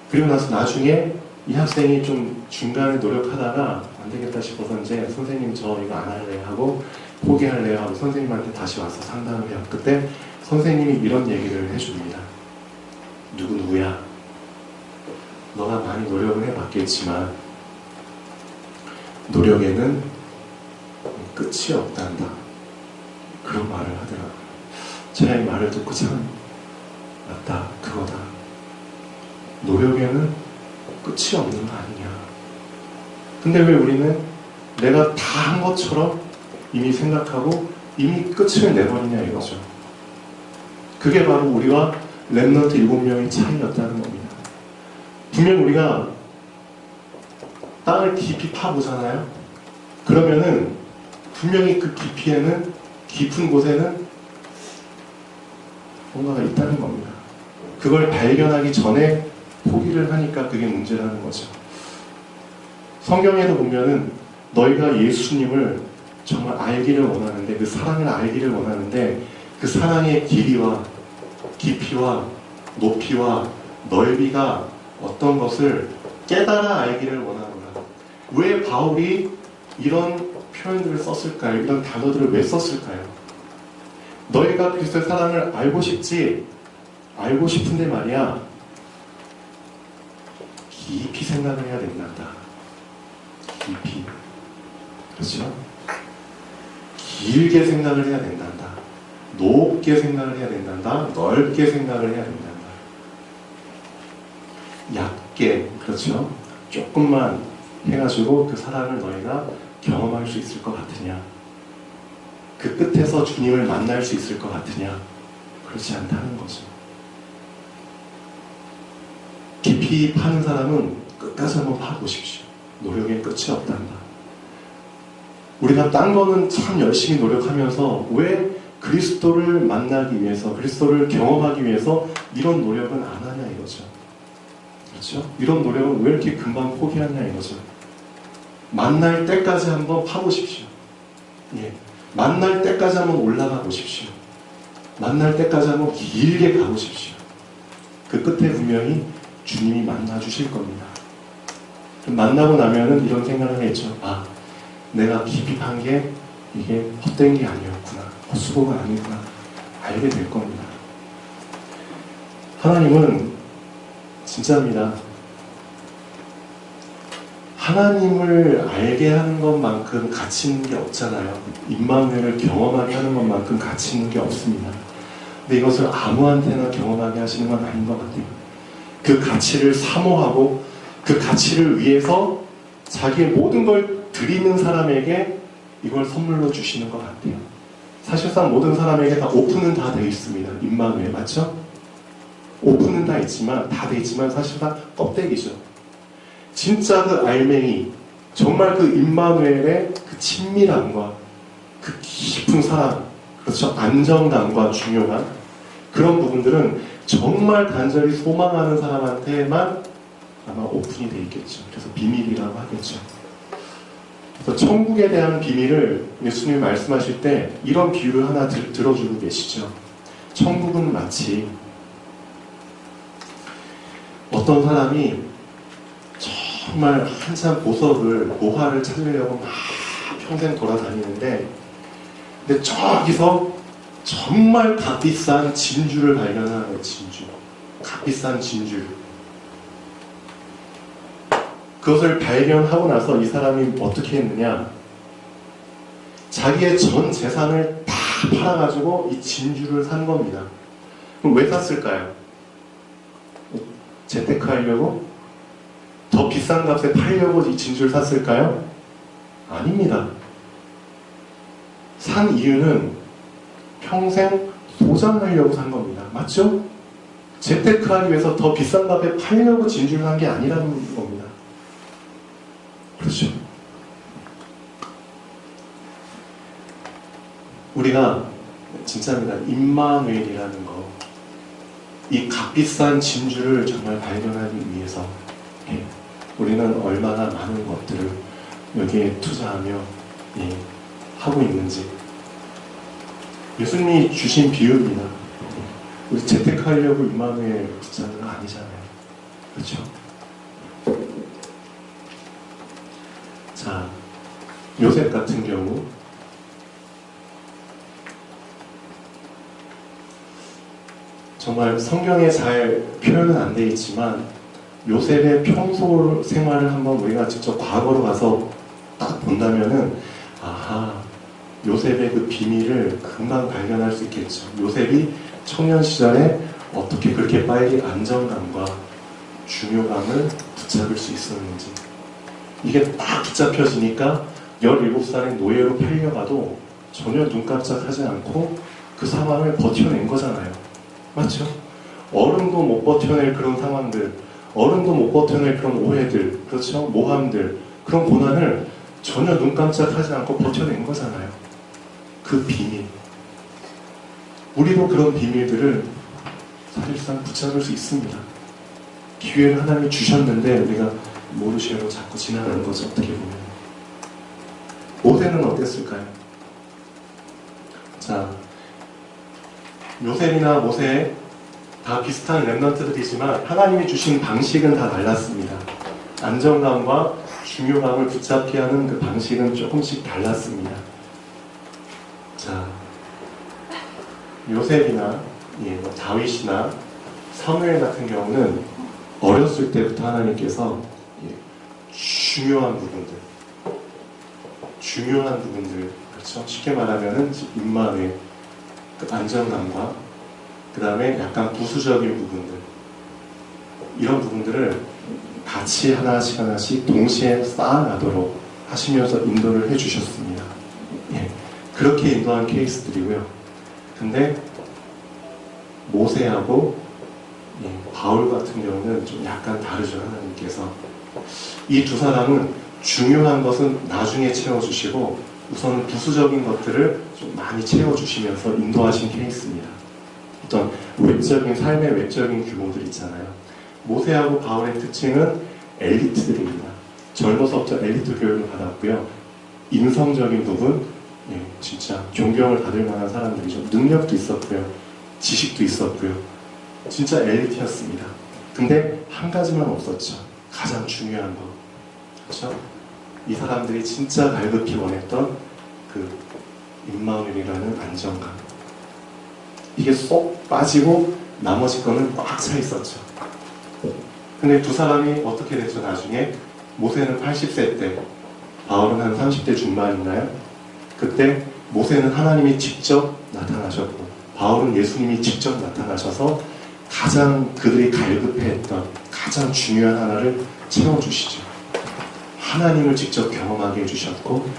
그리고 나서 나중에 이 학생이 좀 중간에 노력하다가 안 되겠다 싶어서 이제 선생님 저 이거 안 할래요 하고 포기할래요 하고 선생님한테 다시 와서 상담을 해요. 그때 선생님이 이런 얘기를 해줍니다. 누구야? 너가 많이 노력을 해봤겠지만 노력에는 끝이 없단다. 그런 말을 하더라고요. 제가 이 말을 듣고 참 맞다, 그거다. 노력에는 끝이 없는 거 아니냐. 근데 왜 우리는 내가 다 한 것처럼 이미 생각하고 이미 끝을 내버리냐 이거죠. 그게 바로 우리와 렘넌트 7명의 차이였다는 겁니다. 분명 우리가 땅을 깊이 파보잖아요. 그러면은 분명히 그 깊이에는, 깊은 곳에는 뭔가가 있다는 겁니다. 그걸 발견하기 전에 포기를 하니까 그게 문제라는 거죠. 성경에도 보면은 너희가 예수님을 정말 알기를 원하는데, 그 사랑을 알기를 원하는데 그 사랑의 길이와 깊이와 높이와 넓이가 어떤 것을 깨달아 알기를 원하노라. 왜 바울이 이런 표현들을 썼을까요? 이런 단어들을 왜 썼을까요? 너희가 그리스도의 사랑을 알고 싶지? 알고 싶은데 말이야, 깊이 생각을 해야 된단다. 깊이. 그렇죠? 길게 생각을 해야 된단다. 높게 생각을 해야 된단다. 넓게 생각을 해야 된단다. 얕게, 그렇죠? 조금만 해가지고 그 사랑을 너희가 경험할 수 있을 것 같으냐? 그 끝에서 주님을 만날 수 있을 것 같으냐? 그렇지 않다는 거죠. 깊이 파는 사람은 끝까지 한번 파보십시오. 노력엔 끝이 없단다. 우리가 딴 거는 참 열심히 노력하면서 왜 그리스도를 만나기 위해서, 그리스도를 경험하기 위해서 이런 노력은 안 하냐 이거죠. 그렇죠? 이런 노력은 왜 이렇게 금방 포기하냐 이거죠. 만날 때까지 한번 파보십시오. 예. 만날 때까지 한번 올라가 보십시오. 만날 때까지 한번 길게 가보십시오. 그 끝에 분명히 주님이 만나 주실 겁니다. 만나고 나면은 이런 생각을 하겠죠. 아, 내가 깊이 판 게 이게 헛된 게 아니었구나. 헛수고가 아니구나. 알게 될 겁니다. 하나님은 진짜입니다. 하나님을 알게 하는 것만큼 가치 있는 게 없잖아요. 임마누엘을 경험하게 하는 것만큼 가치 있는 게 없습니다. 근데 이것을 아무한테나 경험하게 하시는 건 아닌 것 같아요. 그 가치를 사모하고 그 가치를 위해서 자기의 모든 걸 드리는 사람에게 이걸 선물로 주시는 것 같아요. 사실상 모든 사람에게 다 오픈은 다 되어 있습니다. 임마누엘 맞죠? 오픈은 다 있지만, 다 되어 있지만 사실상 껍데기죠. 진짜 그 알맹이, 정말 그 임마누엘의 그 친밀함과 그 깊은 사랑, 그렇죠? 안정감과 중요한 그런 부분들은 정말 간절히 소망하는 사람한테만 아마 오픈이 되어 있겠죠. 그래서 비밀이라고 하겠죠. 그래서 천국에 대한 비밀을 예수님이 말씀하실 때 이런 비유를 하나 들어주고 계시죠. 천국은 마치 어떤 사람이 정말 한참 보화를 찾으려고 막 평생 돌아다니는데, 근데 저기서 정말 값비싼 진주를 발견하는 거예요. 진주. 값비싼 진주. 그것을 발견하고 나서 이 사람이 어떻게 했느냐, 자기의 전 재산을 다 팔아가지고 이 진주를 산 겁니다. 그럼 왜 샀을까요? 재테크하려고? 더 비싼 값에 팔려고 이 진주를 샀을까요? 아닙니다. 산 이유는 평생 소장하려고 산 겁니다. 맞죠? 재테크하기 위해서 더 비싼 값에 팔려고 진주를 산 게 아니라는 겁니다. 그렇죠? 우리가 진짜입니다. 임마누엘이라는 거, 이 값비싼 진주를 정말 발견하기 위해서 우리는 얼마나 많은 것들을 여기에 투자하며 하고 있는지. 예수님이 주신 비유입니다. 우리 재택하려고 임마누엘 붙잡는 거 아니잖아요. 그렇죠? 자, 요셉 같은 경우 정말 성경에 잘 표현은 안 돼 있지만 요셉의 평소 생활을 한번 우리가 직접 과거로 가서 딱 본다면은 아하, 요셉의 그 비밀을 금방 발견할 수 있겠죠. 요셉이 청년 시절에 어떻게 그렇게 빨리 안정감과 중요감을 붙잡을 수 있었는지. 이게 딱 붙잡혀지니까 17살의 노예로 팔려가도 전혀 눈 깜짝하지 않고 그 상황을 버텨낸 거잖아요. 맞죠? 어른도 못 버텨낼 그런 상황들, 어른도 못 버텨낼 그런 오해들, 그렇죠? 모함들, 그런 고난을 전혀 눈 깜짝하지 않고 버텨낸 거잖아요. 그 비밀. 우리도 그런 비밀들을 사실상 붙잡을 수 있습니다. 기회를 하나님이 주셨는데 우리가 모르시고 자꾸 지나가는 거죠. 어떻게 보면. 모세는 어땠을까요? 자, 요셉이나 모세 다 비슷한 렘넌트들이지만 하나님이 주신 방식은 다 달랐습니다. 안정감과 중요감을 붙잡게 하는 그 방식은 조금씩 달랐습니다. 자, 요셉이나 다윗이나 사무엘 같은 경우는 어렸을 때부터 하나님께서 중요한 부분들, 그렇죠? 쉽게 말하면은 임마누엘, 그 안정감과 그 다음에 약간 부수적인 부분들, 이런 부분들을 같이 하나씩 동시에 쌓아나도록 하시면서 인도를 해주셨습니다. 그렇게 인도한 케이스들이고요. 근데 모세하고 바울 같은 경우는 좀 약간 다르죠. 하나님께서 이 두 사람은 중요한 것은 나중에 채워주시고 우선 부수적인 것들을 좀 많이 채워주시면서 인도하신 케이스입니다. 어떤 외적인 삶의 외적인 규모들 있잖아요. 모세하고 바울의 특징은 엘리트들입니다. 젊어서부터 엘리트 교육을 받았고요. 인성적인 부분, 진짜 존경을 받을 만한 사람들이죠. 능력도 있었고요. 지식도 있었고요. 진짜 엘리트였습니다. 근데 한 가지만 없었죠. 가장 중요한 거. 그렇죠? 이 사람들이 진짜 갈급히 원했던 그 임마누엘이라는 안정감. 이게 쏙 빠지고 나머지 거는 꽉 차 있었죠. 근데 두 사람이 어떻게 됐죠? 나중에 모세는 80세 때, 바울은 한 30대 중반인가요? 그때 모세는 하나님이 직접 나타나셨고 바울은 예수님이 직접 나타나셔서 가장 그들이 갈급해했던 가장 중요한 하나를 채워주시죠. 하나님을 직접 경험하게 해주셨고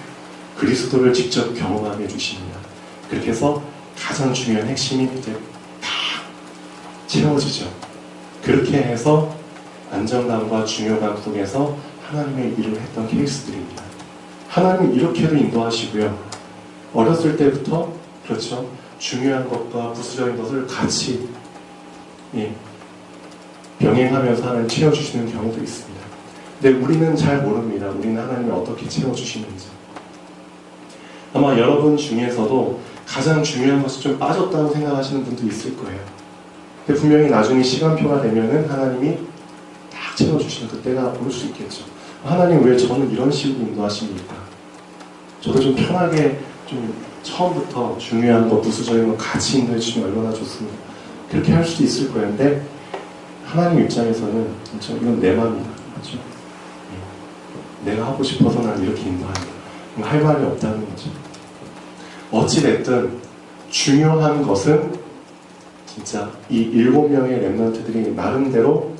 그리스도를 직접 경험하게 해주십니다. 그렇게 해서 가장 중요한 핵심이 이제 다 채워지죠. 그렇게 해서 안정감과 중요감 속에서 하나님의 일을 했던 케이스들입니다. 하나님은 이렇게도 인도하시고요. 어렸을 때부터 그렇죠. 중요한 것과 부수적인 것을 같이 병행하면서 하나님 채워주시는 경우도 있습니다. 근데 우리는 잘 모릅니다. 우리는 하나님이 어떻게 채워주시는지. 아마 여러분 중에서도 가장 중요한 것이 좀 빠졌다고 생각하시는 분도 있을 거예요. 근데 분명히 나중에 시간표가 되면은 하나님이 딱 채워주시는 그때가 올 수 있겠죠. 하나님 왜 저는 이런 식으로 인도하십니까? 저도 좀 편하게 좀 처음부터 중요한 거, 부수적인 거 같이 인도해 주시면 얼마나 좋습니다. 그렇게 할 수도 있을 거예요. 근데 하나님 입장에서는 그렇죠? 이건 내 마음이다. 그렇죠? 내가 하고 싶어서 난 이렇게 인도한다. 할 말이 없다는 거죠. 어찌됐든 중요한 것은 진짜 이 7명의 렘넌트들이 나름대로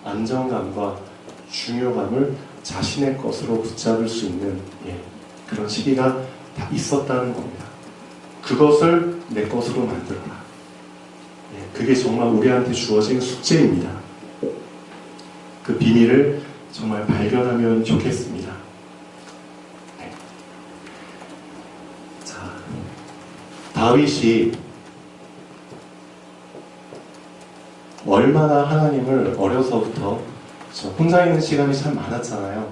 안정감과 중요감을 자신의 것으로 붙잡을 수 있는 그런 시기가 다 있었다는 겁니다. 그것을 내 것으로 만들어라. 그게 정말 우리한테 주어진 숙제입니다. 그 비밀을 정말 발견하면 좋겠습니다. 자, 다윗이 얼마나 하나님을 어려서부터 혼자 있는 시간이 참 많았잖아요.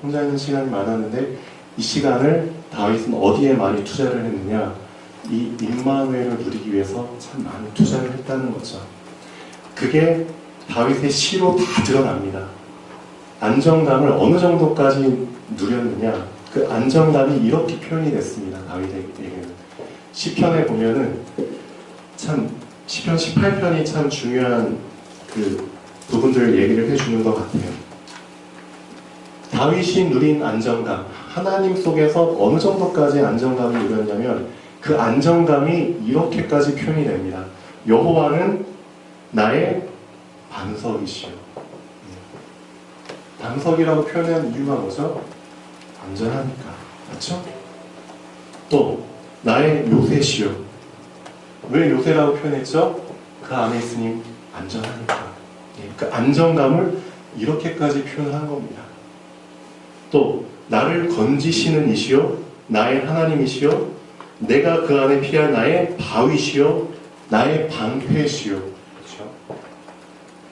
혼자 있는 시간이 많았는데 이 시간을 다윗은 어디에 많이 투자를 했느냐? 이 임마누엘을 누리기 위해서 참 많이 투자를 했다는 거죠. 그게 다윗의 시로 다 드러납니다. 안정감을 어느 정도까지 누렸느냐? 그 안정감이 이렇게 표현이 됐습니다. 다윗에게는. 시편에 보면은 참 시편 18편이 참 중요한 그 부분들을 얘기를 해주는 것 같아요. 다윗이 누린 안정감, 하나님 속에서 어느 정도까지 안정감을 누렸냐면 그 안정감이 이렇게까지 표현이 됩니다. 여호와는 나의 반석이시오. 반석이라고 표현한 이유가 뭐죠? 안전하니까. 맞죠? 또 나의 요새시오. 왜 요새라고 표현했죠? 그 안에 있으니 안전하니까. 그 안정감을 이렇게까지 표현한 겁니다. 또 나를 건지시는 이시오, 나의 하나님이시오, 내가 그 안에 피할 나의 바위시오, 나의 방패시오, 그렇죠?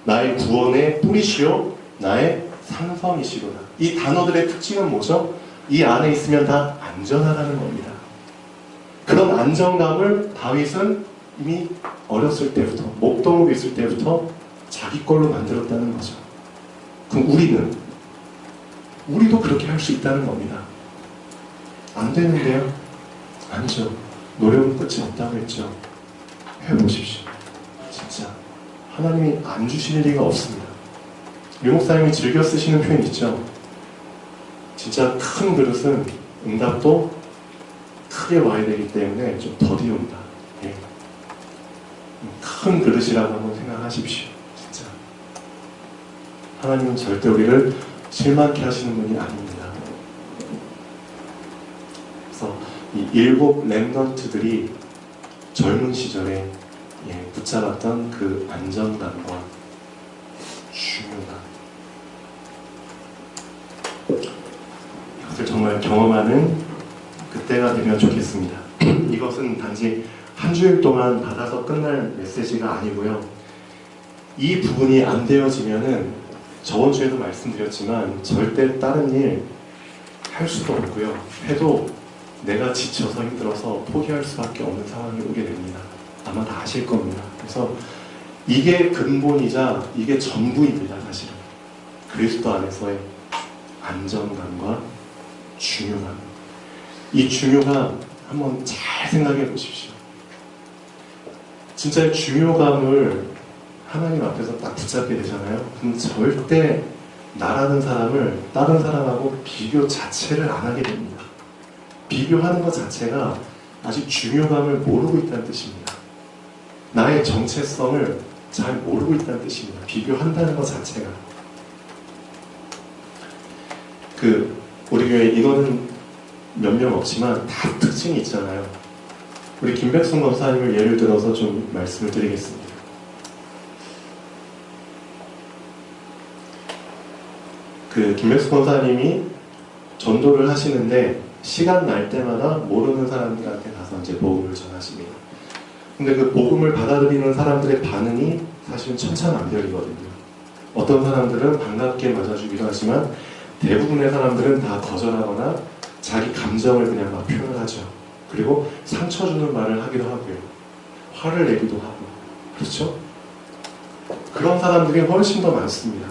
나의 구원의 뿌리시오, 나의 산성이시로다. 이 단어들의 특징은 뭐죠? 이 안에 있으면 다 안전하다는 겁니다. 그런 안정감을 다윗은 이미 어렸을 때부터, 목동으로 있을 때부터 자기 걸로 만들었다는 거죠. 그럼 우리도 그렇게 할 수 있다는 겁니다. 안 되는데요? 아니죠. 노력은 끝이 없다고 했죠. 해보십시오. 진짜 하나님이 안 주실 리가 없습니다. 류 목사님이 즐겨 쓰시는 표현 있죠. 진짜 큰 그릇은 응답도 크게 와야 되기 때문에 좀 더디 온다. 예. 큰 그릇이라고 한번 생각하십시오. 진짜 하나님은 절대 우리를 실망케 하시는 분이 아닙니다. 그래서 이 7 렘넌트들이 젊은 시절에 붙잡았던 그 안정감과 중요감, 이것을 정말 경험하는 그때가 되면 좋겠습니다. 이것은 단지 한 주일 동안 받아서 끝날 메시지가 아니고요. 이 부분이 안 되어지면은 저번 주에도 말씀드렸지만 절대 다른 일 할 수도 없고요. 해도 내가 지쳐서 힘들어서 포기할 수밖에 없는 상황이 오게 됩니다. 아마 다 아실 겁니다. 그래서 이게 근본이자 이게 전부입니다. 사실은 그리스도 안에서의 안정감과 중요감, 이 중요감 한번 잘 생각해 보십시오. 진짜 중요감을 하나님 앞에서 딱 붙잡게 되잖아요. 그럼 절대 나라는 사람을 다른 사람하고 비교 자체를 안 하게 됩니다. 비교하는 것 자체가 아직 중요감을 모르고 있다는 뜻입니다. 나의 정체성을 잘 모르고 있다는 뜻입니다. 비교한다는 것 자체가. 우리 교회 이거는 몇 명 없지만 다 특징이 있잖아요. 우리 김백순 권사님을 예를 들어서 좀 말씀을 드리겠습니다. 김백순 권사님이 전도를 하시는데 시간 날 때마다 모르는 사람들한테 가서 이제 복음을 전하십니다. 근데 그 복음을 받아들이는 사람들의 반응이 사실은 천차만별이거든요. 어떤 사람들은 반갑게 맞아주기도 하지만 대부분의 사람들은 다 거절하거나 자기 감정을 그냥 막 표현을 하죠. 그리고 상처 주는 말을 하기도 하고요. 화를 내기도 하고. 그렇죠? 그런 사람들이 훨씬 더 많습니다.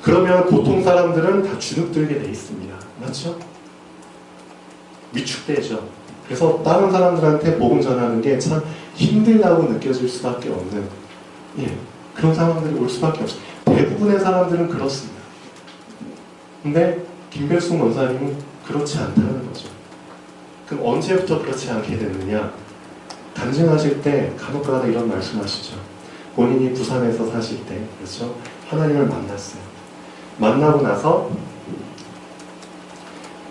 그러면 보통 사람들은 다 주눅들게 돼 있습니다. 맞죠? 위축되죠. 그래서 다른 사람들한테 복음 전하는 게 참 힘들다고 느껴질 수밖에 없는 그런 상황들이 올 수밖에 없어요. 대부분의 사람들은 그렇습니다. 근데 김백순 원사님은 그렇지 않다는 거죠. 그럼 언제부터 그렇지 않게 됐느냐? 간증하실 때 간혹가다 이런 말씀하시죠. 본인이 부산에서 사실 때, 그렇죠? 하나님을 만났어요. 만나고 나서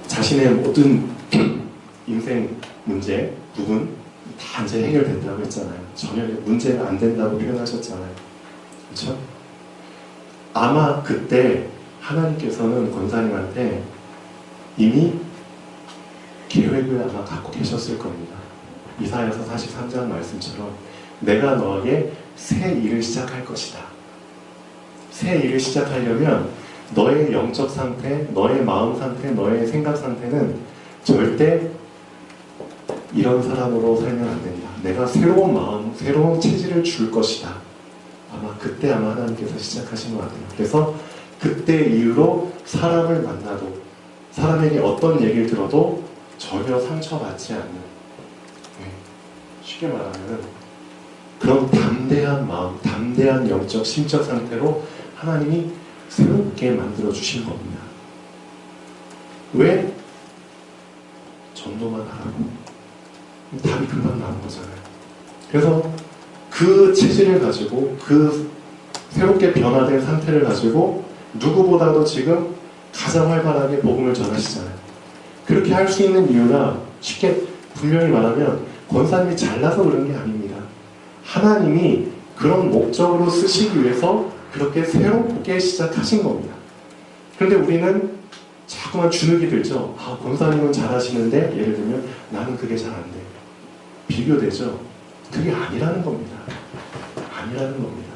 자신의 모든 인생 문제, 부분 다 이제 해결된다고 했잖아요. 전혀 문제가 안 된다고 표현하셨잖아요. 그렇죠? 아마 그때 하나님께서는 권사님한테 이미 계획을 아마 갖고 계셨을 겁니다. 이사야서 43장 말씀처럼 내가 너에게 새 일을 시작할 것이다. 새 일을 시작하려면 너의 영적 상태, 너의 마음 상태, 너의 생각 상태는 절대 이런 사람으로 살면 안 된다. 내가 새로운 마음, 새로운 체질을 줄 것이다. 아마 그때 하나님께서 시작하신 것 같아요. 그래서 그때 이후로 사람을 만나도, 사람에게 어떤 얘기를 들어도 전혀 상처받지 않는, 쉽게 말하면 그런 담대한 마음, 담대한 영적, 심적 상태로 하나님이 새롭게 만들어 주신 겁니다. 왜? 전도만 하라고. 답이 금방 나온 거잖아요. 그래서 그 체질을 가지고, 그 새롭게 변화된 상태를 가지고 누구보다도 지금 가장 활발하게 복음을 전하시잖아요. 그렇게 할 수 있는 이유가 쉽게 분명히 말하면 권사님이 잘나서 그런 게 아닙니다. 하나님이 그런 목적으로 쓰시기 위해서 그렇게 새롭게 시작하신 겁니다. 그런데 우리는 자꾸만 주눅이 들죠. 아, 권사님은 잘하시는데, 예를 들면 나는 그게 잘 안 돼. 비교되죠. 그게 아니라는 겁니다. 아니라는 겁니다.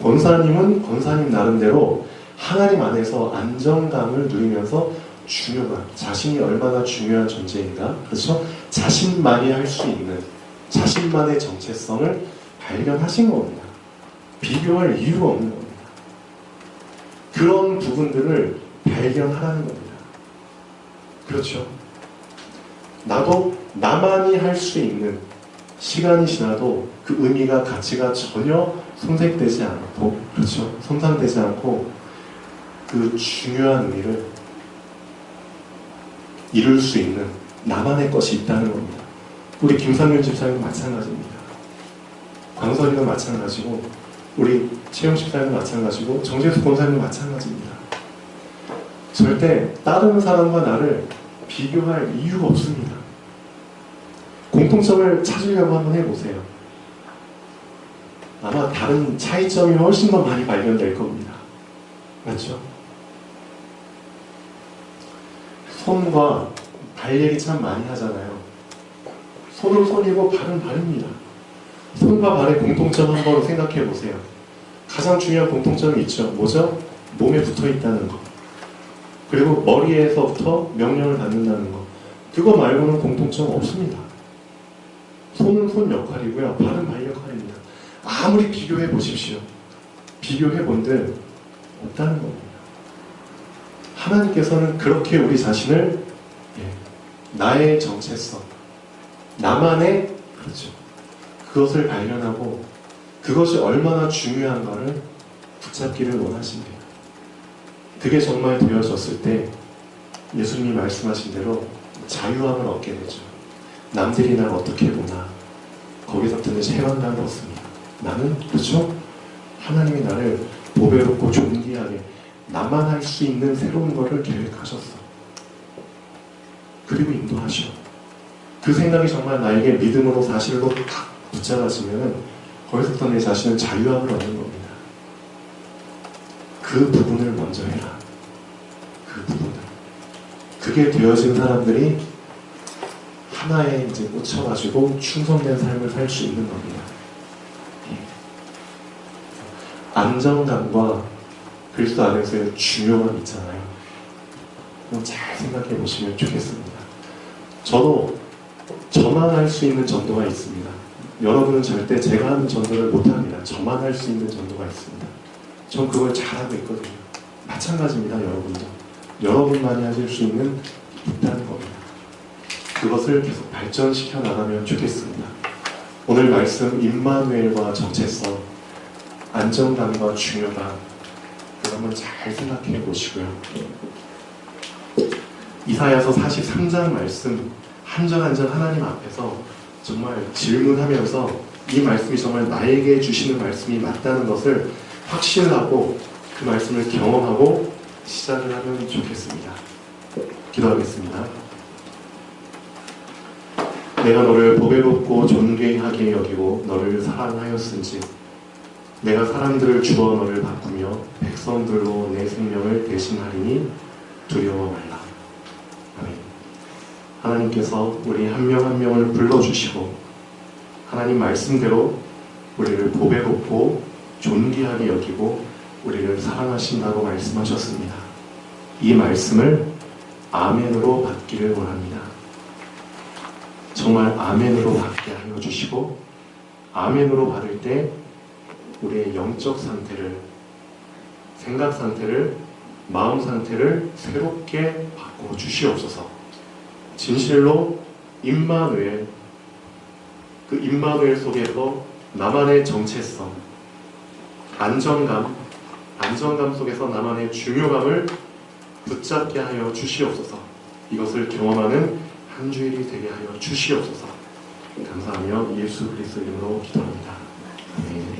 권사님은 권사님 나름대로 하나님 안에서 안정감을 누리면서 중요한, 자신이 얼마나 중요한 존재인가, 그렇죠? 자신만이 할 수 있는, 자신만의 정체성을 발견하신 겁니다. 비교할 이유가 없는 겁니다. 그런 부분들을 발견하라는 겁니다. 그렇죠? 나도 나만이 할 수 있는, 시간이 지나도 그 의미가, 가치가 전혀 손색되지 않고, 그렇죠? 손상되지 않고 그 중요한 의미를 이룰 수 있는 나만의 것이 있다는 겁니다. 우리 김상윤 집사님은 마찬가지입니다. 광선이도 마찬가지고, 우리 채영 집사님은 마찬가지고, 정재수 권사님은 마찬가지입니다. 절대 다른 사람과 나를 비교할 이유가 없습니다. 공통점을 찾으려고 한번 해보세요. 아마 다른 차이점이 훨씬 더 많이 발견될 겁니다. 맞죠? 손과 발 얘기 참 많이 하잖아요. 손은 손이고 발은 발입니다. 손과 발의 공통점 한번 생각해 보세요. 가장 중요한 공통점이 있죠. 뭐죠? 몸에 붙어 있다는 거. 그리고 머리에서부터 명령을 받는다는 거. 그거 말고는 공통점 없습니다. 손은 손 역할이고요. 발은 발 역할입니다. 아무리 비교해 보십시오. 비교해 본들 없다는 겁니다. 하나님께서는 그렇게 우리 자신을 나의 정체성, 나만의, 그렇죠, 그것을 발견하고 그것이 얼마나 중요한가를 붙잡기를 원하신대요. 그게 정말 되어졌을 때 예수님이 말씀하신 대로 자유함을 얻게 되죠. 남들이 날 어떻게 보나 거기서부터는 해방감을 얻습니다. 나는, 그렇죠? 하나님이 나를 보배롭고 존귀하게 나만 할 수 있는 새로운 것을 계획하셨어. 그리고 인도하셔. 그 생각이 정말 나에게 믿음으로 사실로 탁 붙잡아지면 거기서부터 내 자신은 자유함을 얻는 겁니다. 그 부분을 먼저 해라. 그 부분을. 그게 되어진 사람들이 하나에 이제 꽂혀가지고 충성된 삶을 살 수 있는 겁니다. 안정감과 그리스도 안에서의 중요함 있잖아요. 잘 생각해 보시면 좋겠습니다. 저도 저만 할 수 있는 전도가 있습니다. 여러분은 절대 제가 하는 전도를 못합니다. 저만 할 수 있는 전도가 있습니다. 전 그걸 잘하고 있거든요. 마찬가지입니다. 여러분도. 여러분만이 하실 수 있는 있다는 겁니다. 그것을 계속 발전시켜 나가면 좋겠습니다. 오늘 말씀 임마누엘과 정체성, 안정감과 중요감, 여러분 잘 생각해 보시고요. 이사야서 43장 말씀 한 절 한 절 하나님 앞에서 정말 질문하면서 이 말씀이 정말 나에게 주시는 말씀이 맞다는 것을 확신하고 그 말씀을 경험하고 시작을 하면 좋겠습니다. 기도하겠습니다. 내가 너를 보배롭고 존귀하게 여기고 너를 사랑하였은지 내가 사람들을 주어 너를 바꾸며 백성들로 내 생명을 대신하리니 두려워 말라. 아멘. 하나님께서 우리 한 명 한 명을 불러주시고 하나님 말씀대로 우리를 보배롭고 존귀하게 여기고 우리를 사랑하신다고 말씀하셨습니다. 이 말씀을 아멘으로 받기를 원합니다. 정말 아멘으로 받게 하여 주시고 아멘으로 받을 때 우리의 영적 상태를, 생각 상태를, 마음 상태를 새롭게 바꿔 주시옵소서. 진실로 임마누엘, 그 임마누엘 속에서 나만의 정체성, 안정감 속에서 나만의 중요감을 붙잡게 하여 주시옵소서. 이것을 경험하는 한 주일이 되게 하여 주시옵소서. 감사하며 예수 그리스도 이름으로 기도합니다. 아멘.